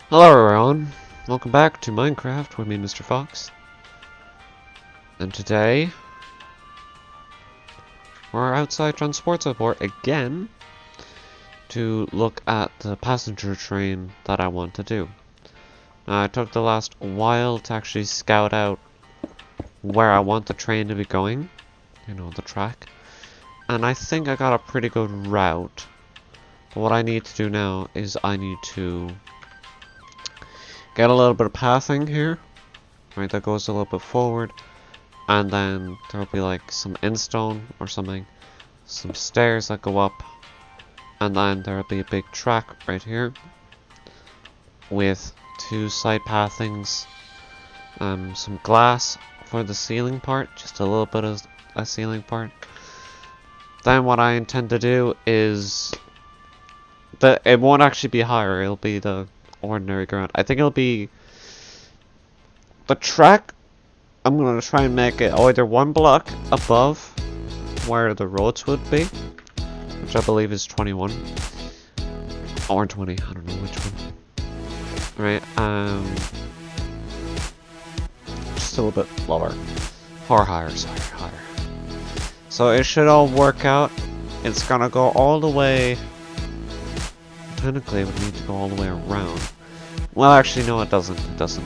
Hello everyone, welcome back to Minecraft with me, Mr. Fox. And today, we're outside Transport Support again to look at the passenger train that I want to do. Now, I took the last while to actually scout out where I want the train to be going, you know, the track. And I think I got a pretty good route. But what I need to do now is I need to get a little bit of pathing here, right, that goes a little bit forward, and then there'll be like some endstone or something, some stairs that go up, and then there'll be a big track right here with two side pathings, some glass for the ceiling part, just a little bit of a ceiling part. Then what I intend to do is that it won't actually be higher, it'll be the ordinary ground. I think it'll be the track. I'm gonna try and make it either one block above where the roads would be, which I believe is 21 or 20. I don't know which one. Right, just a little bit lower or higher. Sorry, higher. So it should all work out. It's gonna go all the way. Technically, it would need to go all the way around. Well, actually, no, it doesn't. It doesn't.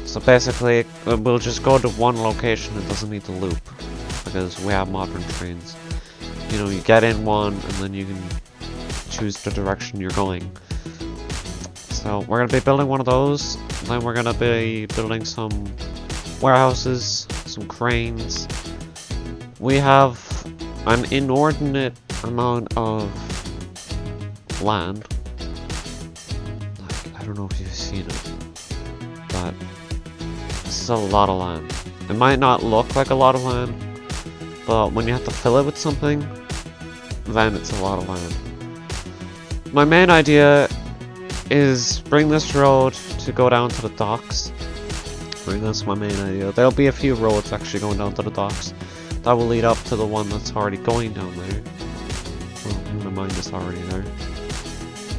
So basically, we'll just go to one location. It doesn't need to loop because we have modern trains. You know, you get in one, and then you can choose the direction you're going. So we're gonna be building one of those. Then we're gonna be building some warehouses, some cranes. We have an inordinate amount of land. Like, I don't know if you've seen it, but this is a lot of land. It might not look like a lot of land, but when you have to fill it with something, then it's a lot of land. My main idea is bring this road to go down to the docks. Right, that's my main idea. There'll be a few roads actually going down to the docks that will lead up to the one that's already going down there. Well, never mind, it's already there.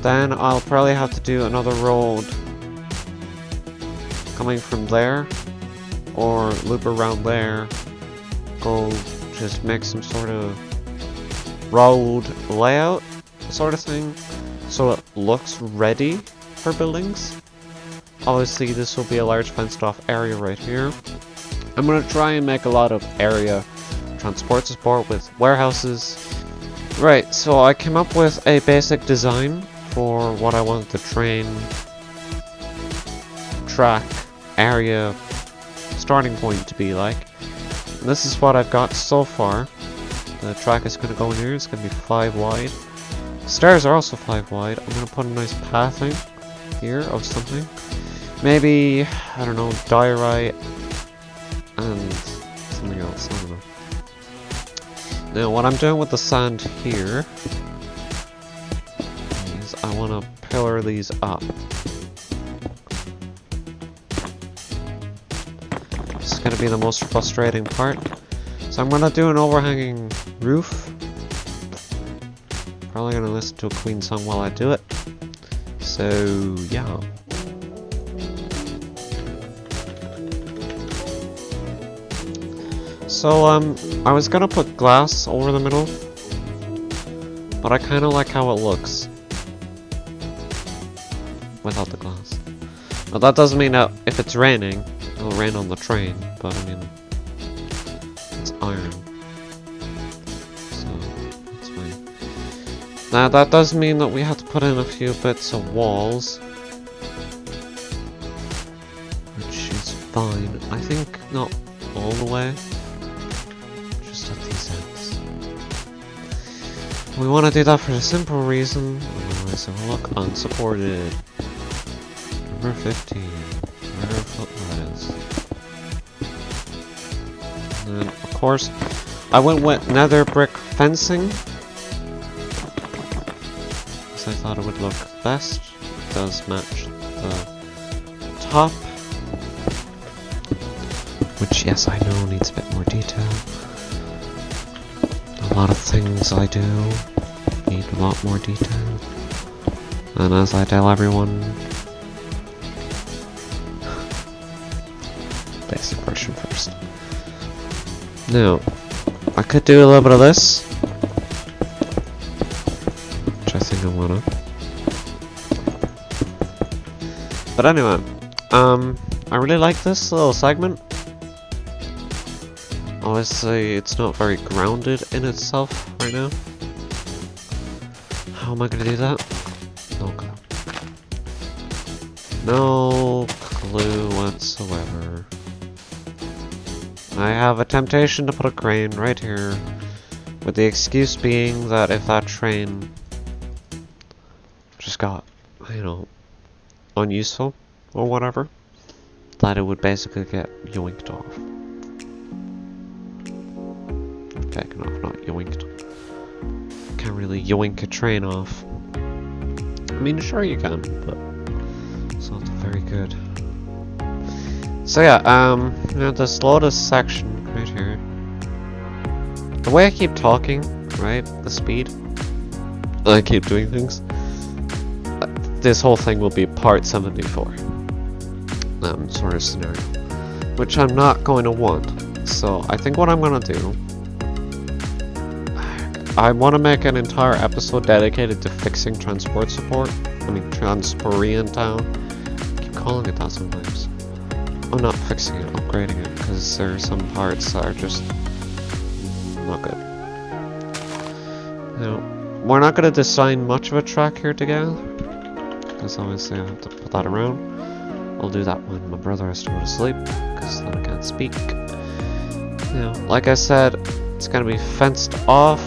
Then I'll probably have to do another road coming from there, or loop around there, go just make some sort of road layout sort of thing, so it looks ready for buildings. Obviously this will be a large fenced off area right here. I'm going to try and make a lot of area transport support with warehouses. Right, so I came up with a basic design for what I want the train track area starting point to be like. And this is what I've got so far. The track is going to go in here. It's going to be 5 wide. Stairs are also 5 wide. I'm going to put a nice pathing here of something. Maybe, I don't know, diorite and something else. I don't know. Now what I'm doing with the sand here, I want to pillar these up. This is going to be the most frustrating part. So I'm going to do an overhanging roof. Probably going to listen to a Queen song while I do it. So, yeah. So, I was going to put glass over the middle, but I kind of like how it looks without the glass. Now that doesn't mean that if it's raining, it'll rain on the train, but I mean, it's iron, so that's fine. Now that does mean that we have to put in a few bits of walls, which is fine. I think not all the way, just at these ends. We want to do that for the simple reason, otherwise it will look unsupported. Number 15, rare foot lettuce. And then, of course, I went with nether brick fencing, because I thought it would look best. It does match the top, which, yes, I know needs a bit more detail. A lot of things I do need a lot more detail. And as I tell everyone, basic version first. Now, I could do a little bit of this, which I think I wanna. But anyway, I really like this little segment. Obviously, it's not very grounded in itself right now. How am I gonna do that? No clue. No clue whatsoever. I have a temptation to put a crane right here, with the excuse being that if that train just got, you know, unuseful or whatever, that it would basically get yoinked off. Taken off, not yoinked. Can't really yoink a train off. I mean, sure you can, but it's not very good. So yeah, you know, this lotus section right here. The way I keep talking, right, the speed, and I keep doing things, this whole thing will be part 74. Sort of scenario. Which I'm not going to want. So I think what I'm going to do, I want to make an entire episode dedicated to fixing transport support. I mean, Transporian Town. I keep calling it that sometimes. I'm not fixing it, upgrading it, because there are some parts that are just not good. Now, we're not going to design much of a track here together, because obviously I have to put that around. I'll do that when my brother has to go to sleep, because then I can't speak. Now, like I said, it's going to be fenced off.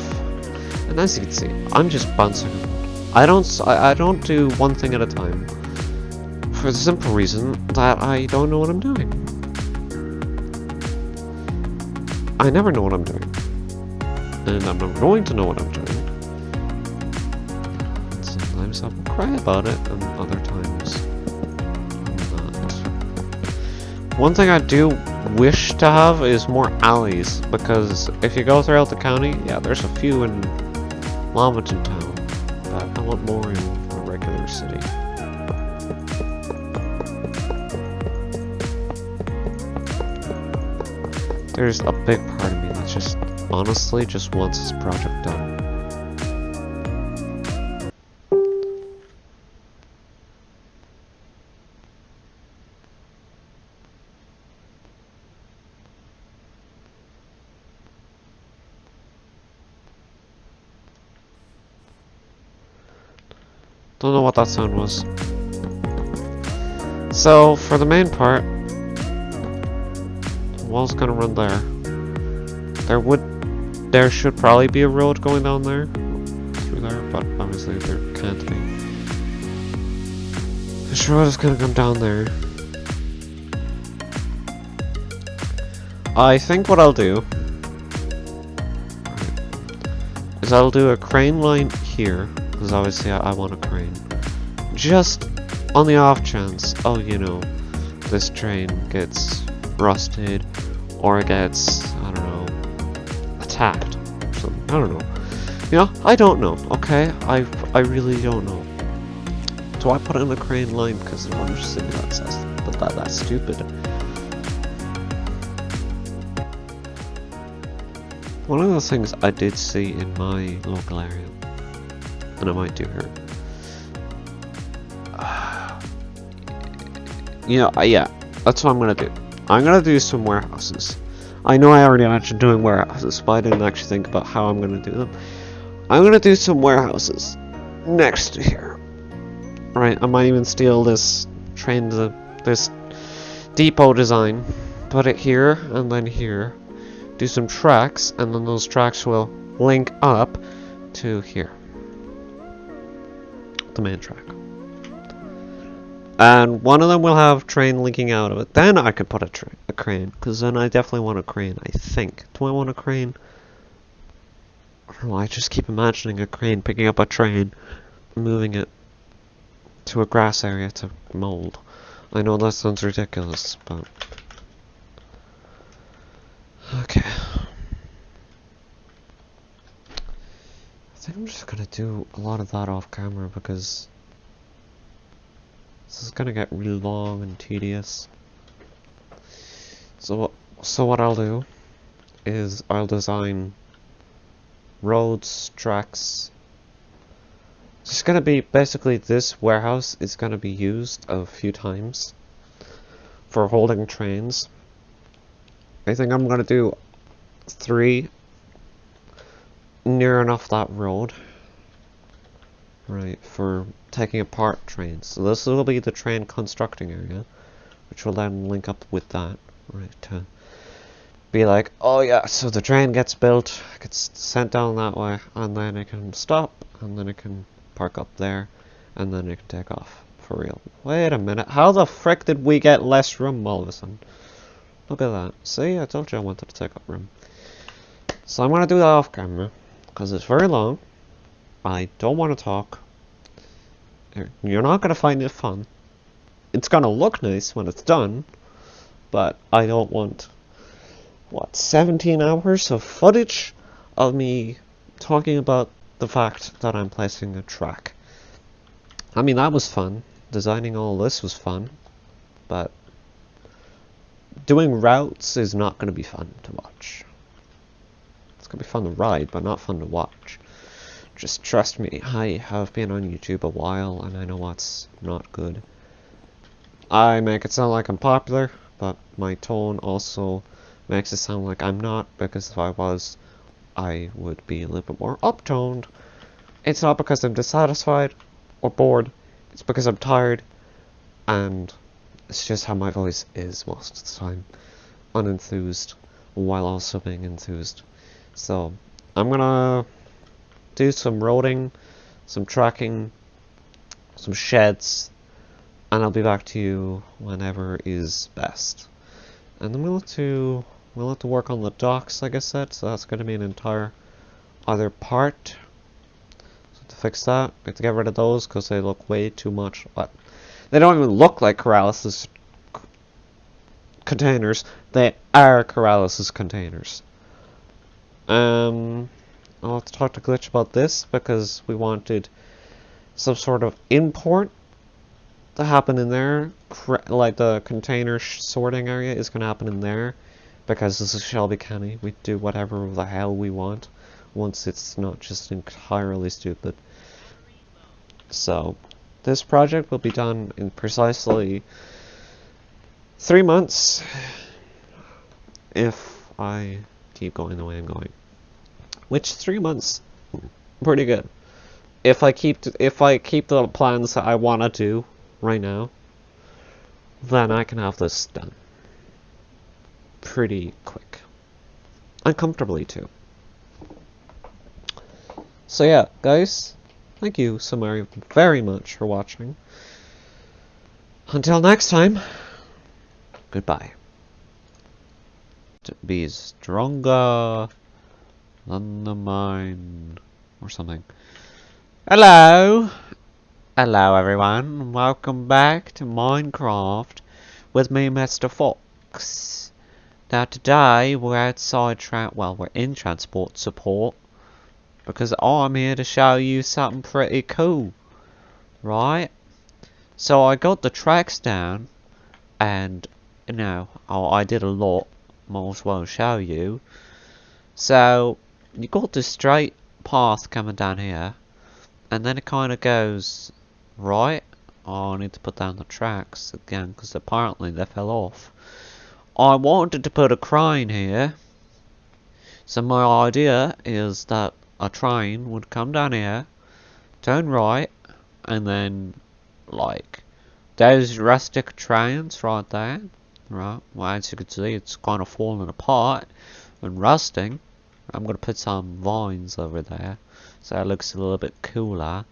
And as you can see, I'm just bouncing around. I don't do one thing at a time. For the simple reason that I don't know what I'm doing. I never know what I'm doing. And I'm not going to know what I'm doing. And sometimes I'll cry about it, and other times I'm not. One thing I do wish to have is more alleys, because if you go throughout the county, yeah, there's a few in Lomington Town, but I want more in a regular city. There's a big part of me that just, honestly, just wants this project done. Don't know what that sound was. So, for the main part, the wall's gonna run there. There should probably be a road going down there, through there, but obviously there can't be. This road is gonna come down there. I think what I'll do is I'll do a crane line here, because obviously I want a crane. Just on the off chance, oh, you know, this train gets rusted, or it gets, I don't know, attacked, or something. I don't know. You know, I don't know, okay? I really don't know. Do I put in a crane line because I'm just saying that's stupid. One of the things I did see in my local area, and I might do here, you know, yeah, that's what I'm gonna do. I'm gonna do some warehouses. I know I already mentioned doing warehouses, but I didn't actually think about how I'm gonna do them. I'm gonna do some warehouses next to here. Right, I might even steal this this depot design, put it here and then here, do some tracks, and then those tracks will link up to here, the main track. And one of them will have train linking out of it. Then I could put a crane, because then I definitely want a crane, I think. Do I want a crane? I don't know, I just keep imagining a crane picking up a train, moving it to a grass area to mold. I know that sounds ridiculous, but... okay. I think I'm just gonna do a lot of that off camera, because This is gonna get really long and tedious. So what I'll do is I'll design roads, tracks. It's just gonna be basically this warehouse is gonna be used a few times for holding trains. I think I'm gonna do 3 near enough that road, right, for taking apart trains. So this will be the train constructing area, which will then link up with that, right, to be like, oh yeah, so the train gets built, gets sent down that way, and then it can stop, and then it can park up there, and then it can take off, for real. Wait a minute, how the frick did we get less room all of a sudden? Look at that. See, I told you I wanted to take up room. So I'm gonna do that off camera, because it's very long. I don't want to talk. You're not gonna find it fun. It's gonna look nice when it's done, but I don't want, what, 17 hours of footage of me talking about the fact that I'm placing a track. I mean, that was fun. Designing all this was fun, but doing routes is not going to be fun to watch. It's going to be fun to ride, but not fun to watch. Just trust me, I have been on YouTube a while, and I know what's not good. I make it sound like I'm popular, but my tone also makes it sound like I'm not, because if I was, I would be a little bit more uptoned. It's not because I'm dissatisfied or bored, it's because I'm tired, and it's just how my voice is most of the time. Unenthused, while also being enthused. So, I'm gonna do some roading, some tracking, some sheds, and I'll be back to you whenever is best. And then we'll have to work on the docks, like I said, so that's gonna be an entire other part. So to fix that, we have to get rid of those because they look way too much. What? They don't even look like Corrales' containers. They are Corrales' containers. I'll have to talk to Glitch about this because we wanted some sort of import to happen in there. Like the container sorting area is going to happen in there because this is Shelby County. We do whatever the hell we want once it's not just entirely stupid. So this project will be done in precisely 3 months if I keep going the way I'm going. Which 3 months, pretty good. If I keep the plans that I want to do right now, then I can have this done pretty quick, and comfortably too. So yeah, guys, thank you so very much for watching. Until next time, goodbye. To be stronger than the mind, or something. Hello! Hello everyone, welcome back to Minecraft with me, Mr. Fox. Now today we're outside we're in transport support because I'm here to show you something pretty cool, right? So I got the tracks down, and you know, I did a lot, might as well show you. So you got this straight path coming down here, and then it kind of goes right. Oh, I need to put down the tracks again because apparently they fell off. I wanted to put a crane here, so my idea is that a train would come down here, turn right, and then like those rustic trains right there, right? Well, as you can see, it's kind of falling apart and rusting. I'm gonna put some vines over there so it looks a little bit cooler,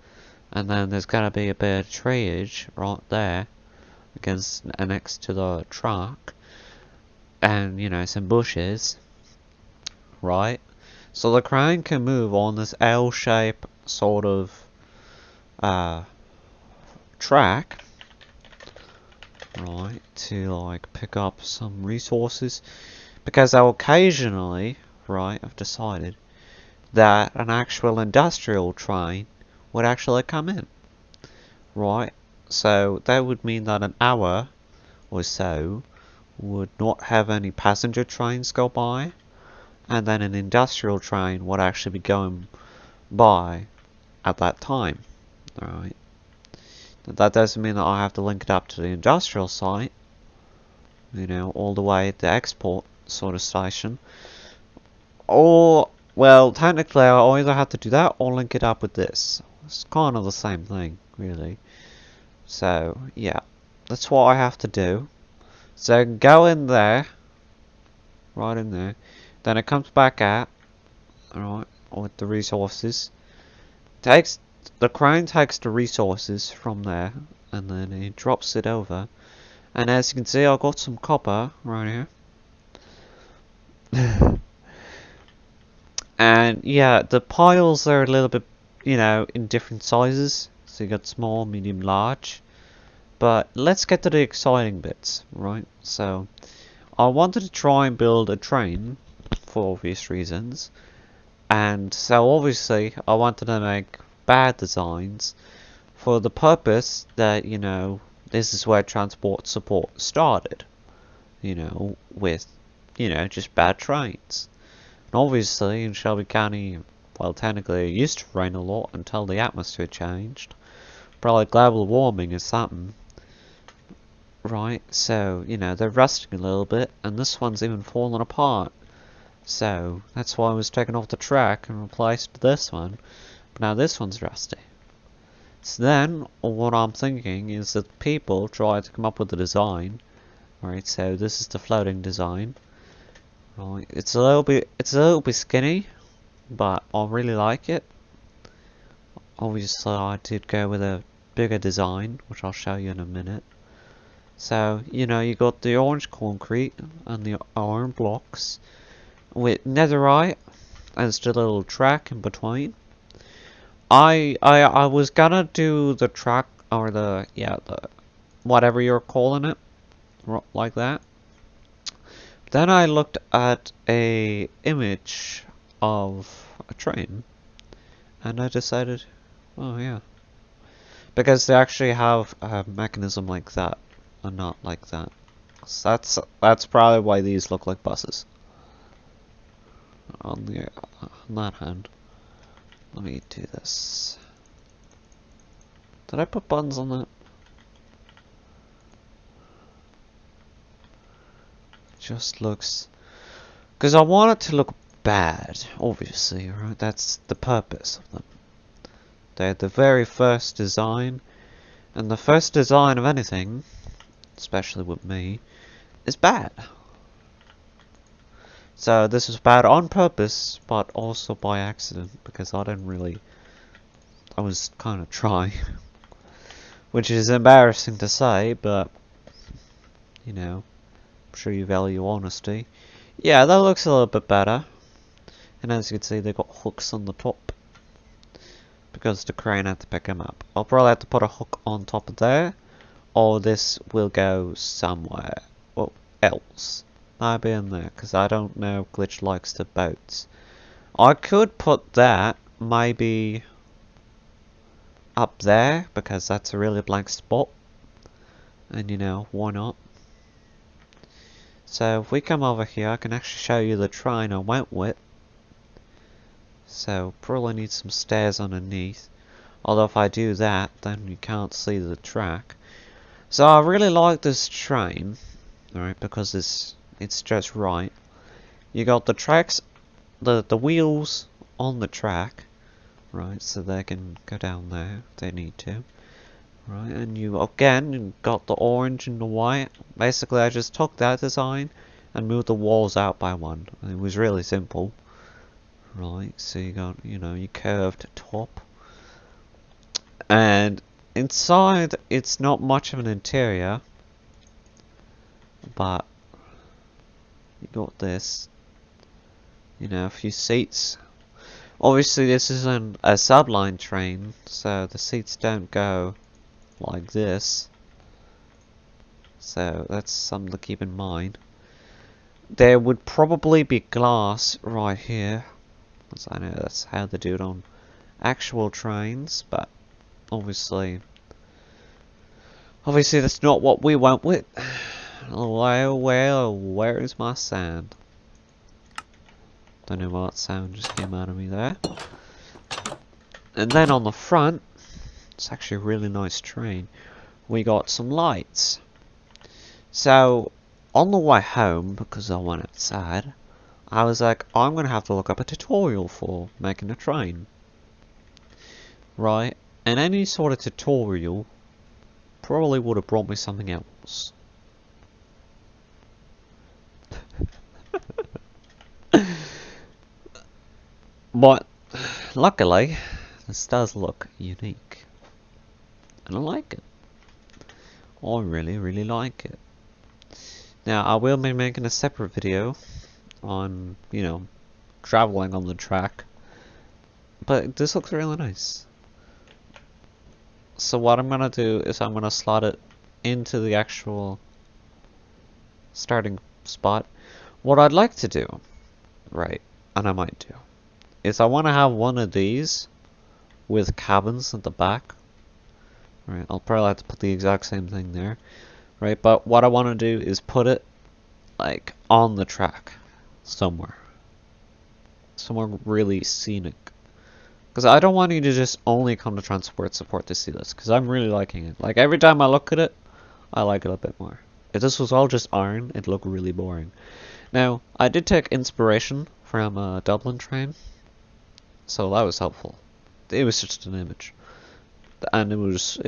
and then there's gonna be a bit of treeage right there against next to the truck, and you know, some bushes, right? So the crane can move on this L-shape sort of track, right, to like pick up some resources, because I'll occasionally, right, I've decided that an actual industrial train would actually come in, right? So that would mean that an hour or so would not have any passenger trains go by, and then an industrial train would actually be going by at that time. Alright. That doesn't mean that I have to link it up to the industrial site, you know, all the way at the export sort of station. Or, well, technically I either have to do that or link it up with this. It's kind of the same thing, really. So, yeah, that's what I have to do. So go in there, right in there, then it comes back out, alright, with the resources. The crane takes the resources from there, and then he drops it over. And as you can see, I got some copper right here. And yeah, the piles are a little bit, you know, in different sizes. So you got small, medium, large. But let's get to the exciting bits, right? So I wanted to try and build a train for obvious reasons. And so obviously I wanted to make bad designs for the purpose that, you know, this is where transport support started. You know, with, you know, just bad trains. And obviously in Shelby County, well, technically it used to rain a lot until the atmosphere changed. Probably global warming or something. Right, so, you know, they're rusting a little bit, and this one's even falling apart. So, that's why I was taken off the track and replaced this one. But now this one's rusty. So then, what I'm thinking is that people try to come up with a design. Right, so this is the floating design. Right, it's a little bit skinny, but I really like it. Obviously, I did go with a bigger design, which I'll show you in a minute. So, you know, you got the orange concrete and the iron blocks with netherite as the little track in between. I was gonna do the track or the whatever you're calling it, like that. Then I looked at a image of a train, and I decided, oh yeah, because they actually have a mechanism like that, and not like that. So that's probably why these look like buses. On that hand, let me do this. Did I put buttons on that? Just looks, because I want it to look bad, obviously, right? That's the purpose of them. They're the very first design, and the first design of anything, especially with me, is bad. So this was bad on purpose, but also by accident, because I was kind of trying. Which is embarrassing to say, but, you know, I'm sure you value honesty. Yeah, that looks a little bit better. And as you can see, they've got hooks on the top, because the crane had to pick them up. I'll probably have to put a hook on top of there, or this will go somewhere else. Maybe in there, because I don't know if Glitch likes the boats. I could put that maybe up there, because that's a really blank spot. And you know, why not? So if we come over here, I can actually show you the train I went with. So probably need some stairs underneath. Although if I do that, then you can't see the track. So I really like this train, alright, because it's just right. You got the tracks, the wheels on the track, right, so they can go down there if they need to. Right, and you again got the orange and the white. Basically I just took that design and moved the walls out by one. It was really simple. Right, so you got, you know, your curved top. And inside it's not much of an interior, but you got this, you know, a few seats. Obviously this isn't a subline train, so the seats don't go like this. So that's something to keep in mind. There would probably be glass right here, because I know that's how they do it on actual trains, but obviously Obviously, that's not what we went with. Well, where's my sound? Don't know what sound just came out of me there. And then on the front, it's actually a really nice train. We got some lights. So, on the way home, because I went outside, I was like, I'm going to have to look up a tutorial for making a train. Right? And any sort of tutorial probably would have brought me something else. But, luckily, this does look unique. And I like it. I really, really like it. Now, I will be making a separate video on, you know, traveling on the track. But this looks really nice. So what I'm gonna do is I'm gonna slot it into the actual starting spot. What I'd like to do, right, and I might do, is I want to have one of these with cabins at the back. Right, I'll probably have to put the exact same thing there. Right, but what I want to do is put it like on the track somewhere. Somewhere really scenic. Because I don't want you to just only come to transport support to see this, because I'm really liking it. Like every time I look at it, I like it a bit more. If this was all just iron, it'd look really boring. Now, I did take inspiration from a Dublin train, so that was helpful. It was just an image, and it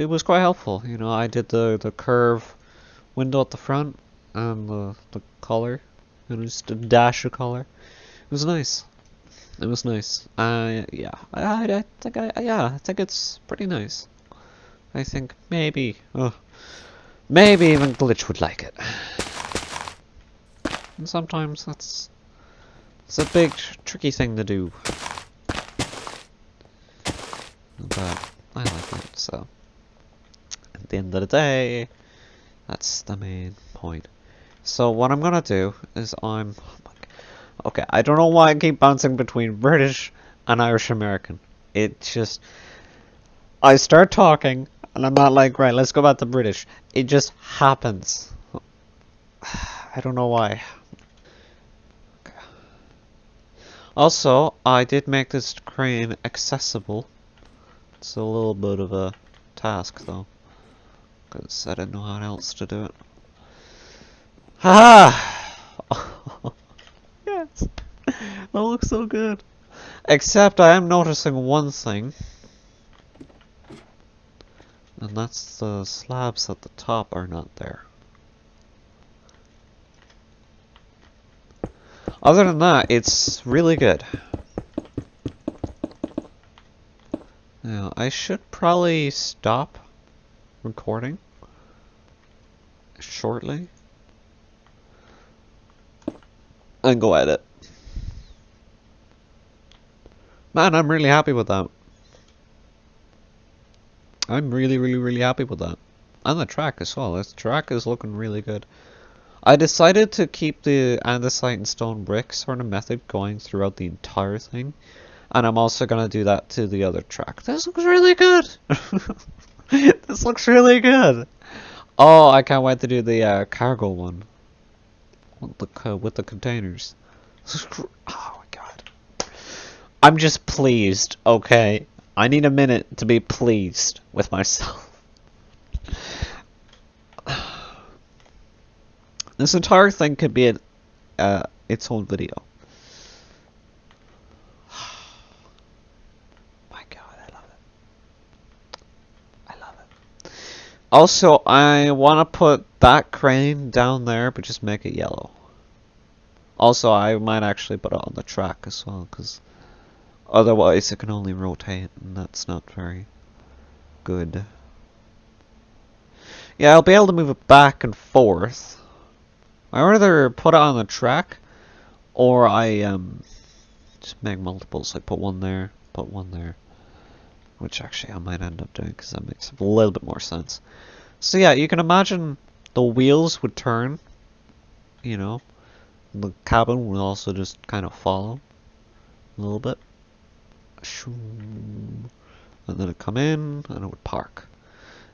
was quite helpful. You know, I did the curve window at the front and the color, and just a dash of color. It was nice. It was nice. Yeah, I think it's pretty nice. I think maybe even Glitch would like it. And sometimes it's a big tricky thing to do. But I like it, so at the end of the day, that's the main point. So what I'm gonna do is okay, I don't know why I keep bouncing between British and Irish American. It just, I start talking and I'm not like, right, let's go back to British. It just happens. I don't know why. Okay. Also, I did make this crane accessible. It's a little bit of a task though, because I didn't know how else to do it. Haha! Yes! That looks so good. Except I am noticing one thing. And that's the slabs at the top are not there. Other than that, it's really good. Now, I should probably stop recording shortly and go edit. Man, I'm really happy with that. I'm really, really, really happy with that. And the track as well. This track is looking really good. I decided to keep the andesite and stone brick sort of method going throughout the entire thing. And I'm also going to do that to the other track. This looks really good! This looks really good! Oh, I can't wait to do the cargo one. With the containers. Oh my god. I'm just pleased, okay? I need a minute to be pleased with myself. This entire thing could be its own video. My god, I love it. I love it. Also, I want to put that crane down there, but just make it yellow. Also, I might actually put it on the track as well, because otherwise it can only rotate, and that's not very good. Yeah, I'll be able to move it back and forth. I either put it on the track, or I just make multiples. Like put one there, which actually I might end up doing because that makes a little bit more sense. So yeah, you can imagine the wheels would turn, you know, the cabin would also just kind of follow a little bit, and then it'd come in and it would park.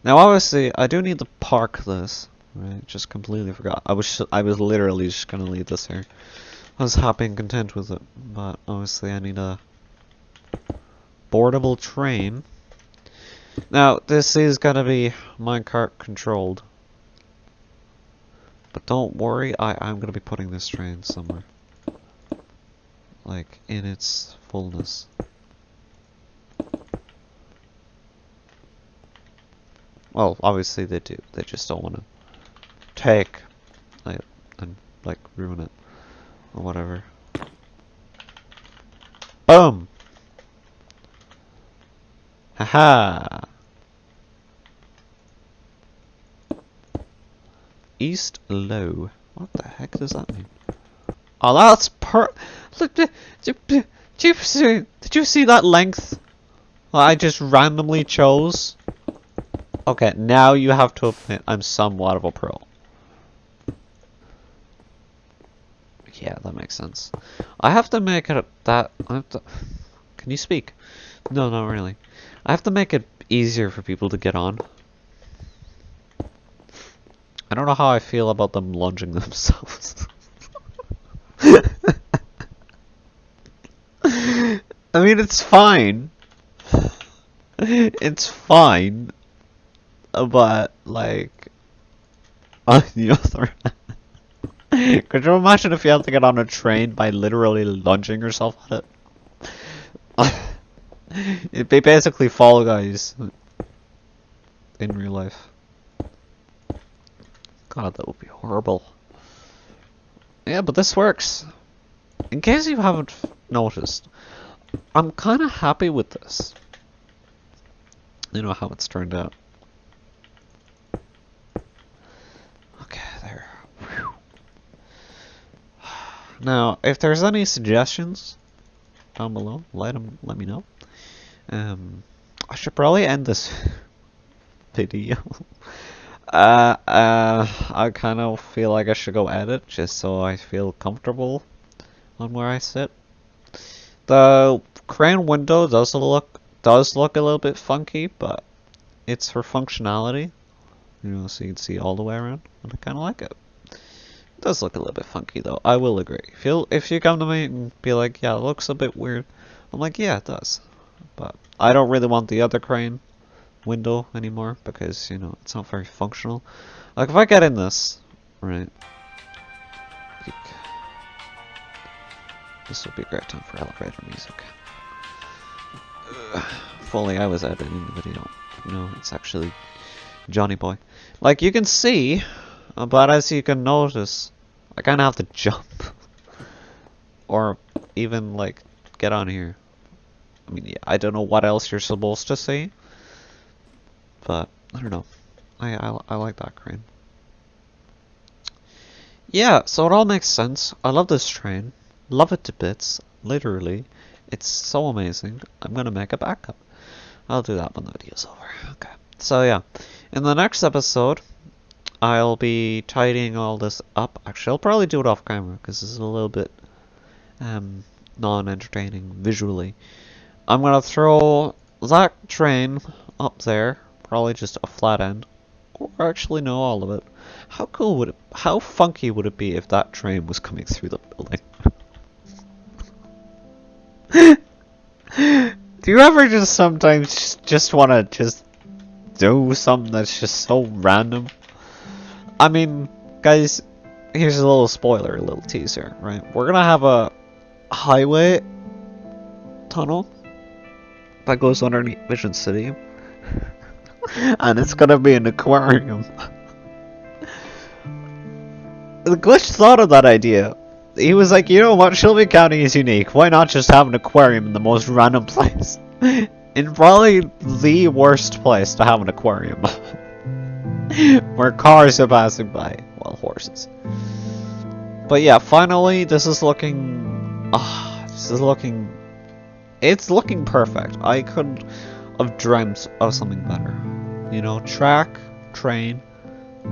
Now, obviously, I do need to park this. Right, just completely forgot. I was literally just gonna leave this here. I was happy and content with it, but obviously I need a boardable train. Now, this is gonna be minecart controlled. But don't worry, I'm gonna be putting this train somewhere. Like, in its fullness. Well, obviously they do. They just don't want to take it and, like, ruin it. Or whatever. Boom! Haha! East low. What the heck does that mean? Oh, that's Look, did you see that length I just randomly chose? Okay, now you have to admit I'm somewhat of a pro. Yeah, that makes sense. I have to make it that. Can you speak? No, not really. I have to make it easier for people to get on. I don't know how I feel about them lunging themselves. I mean, it's fine. It's fine. But, like, on the other hand, could you imagine if you had to get on a train by literally lunging yourself at it? It'd be basically Fall Guys in real life. God, that would be horrible. Yeah, but this works. In case you haven't noticed, I'm kind of happy with this. You know how it's turned out. Okay, there. Whew. Now, if there's any suggestions down below, let me know. I should probably end this video. I kind of feel like I should go edit just so I feel comfortable on where I sit. The crane window does look a little bit funky, but it's for functionality. You know, so you can see all the way around, and I kind of like it. It does look a little bit funky though, I will agree. If you come to me and be like, yeah, it looks a bit weird, I'm like, yeah, it does. But I don't really want the other crane window anymore because, you know, it's not very functional. Like, if I get in this, right, this would be a great time for elevator music. If only I was editing the video. You know, it's actually Johnny Boy. Like, you can see, but as you can notice, I kind of have to jump. Or even, like, get on here. I mean, yeah, I don't know what else you're supposed to see. But, I don't know. I like that crane. Yeah, so it all makes sense. I love this train. Love it to bits. Literally. It's so amazing. I'm gonna make a backup. I'll do that when the video's over. Okay. So yeah. In the next episode, I'll be tidying all this up. Actually, I'll probably do it off camera because this is a little bit non-entertaining visually. I'm gonna throw that train up there. Probably just a flat end. Or actually no, all of it. How cool would it, how funky would it be if that train was coming through the building? Do you ever just sometimes just want to just do something that's just so random? I mean, guys, here's a little spoiler, a little teaser, right? We're gonna have a highway tunnel that goes underneath Vision City. And it's gonna be an aquarium. The Glitch thought of that idea. He was like, you know what, Shelby County is unique. Why not just have an aquarium in the most random place? In probably the worst place to have an aquarium. Where cars are passing by. Well, horses. But yeah, finally, this is looking... It's looking perfect. I couldn't have dreamt of something better. You know, track, train,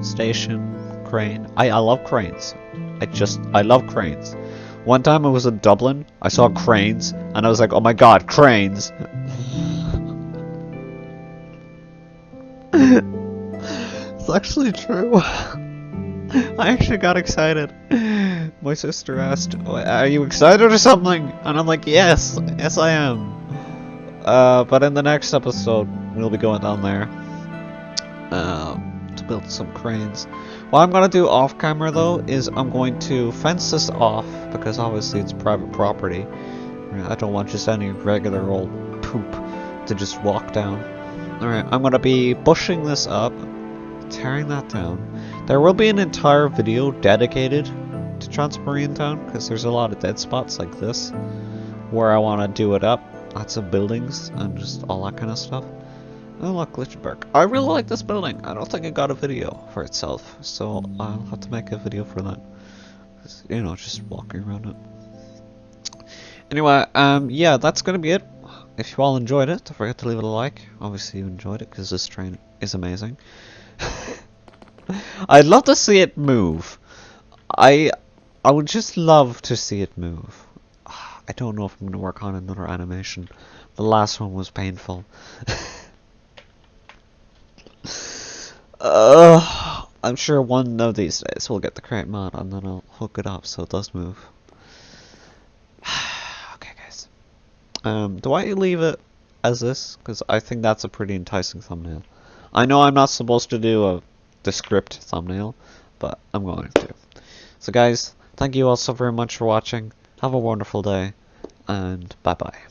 station, crane. I love cranes. I love cranes. One time I was in Dublin, I saw cranes, and I was like, oh my god, cranes! It's actually true. I actually got excited. My sister asked, "Are you excited or something?" And I'm like, yes, yes I am. But in the next episode, we'll be going down there to build some cranes. What I'm gonna do off camera though is I'm going to fence this off because obviously it's private property. I don't want just any regular old poop to just walk down. Alright, I'm gonna be bushing this up, tearing that down. There will be an entire video dedicated to Transmarine Town because there's a lot of dead spots like this where I want to do it up. Lots of buildings and just all that kind of stuff. Oh look, Glitchberg. I really like this building. I don't think it got a video for itself, so I'll have to make a video for that. You know, just walking around it. Anyway, yeah, that's gonna be it. If you all enjoyed it, don't forget to leave it a like. Obviously you enjoyed it because this train is amazing. I'd love to see it move. I would just love to see it move. I don't know if I'm gonna work on another animation. The last one was painful. I'm sure one of these days we'll get the correct mod and then I'll hook it up so it does move. Okay guys. Do I leave it as this? Because I think that's a pretty enticing thumbnail. I know I'm not supposed to do the script thumbnail, but I'm going to. So guys, thank you all so very much for watching. Have a wonderful day, and bye bye.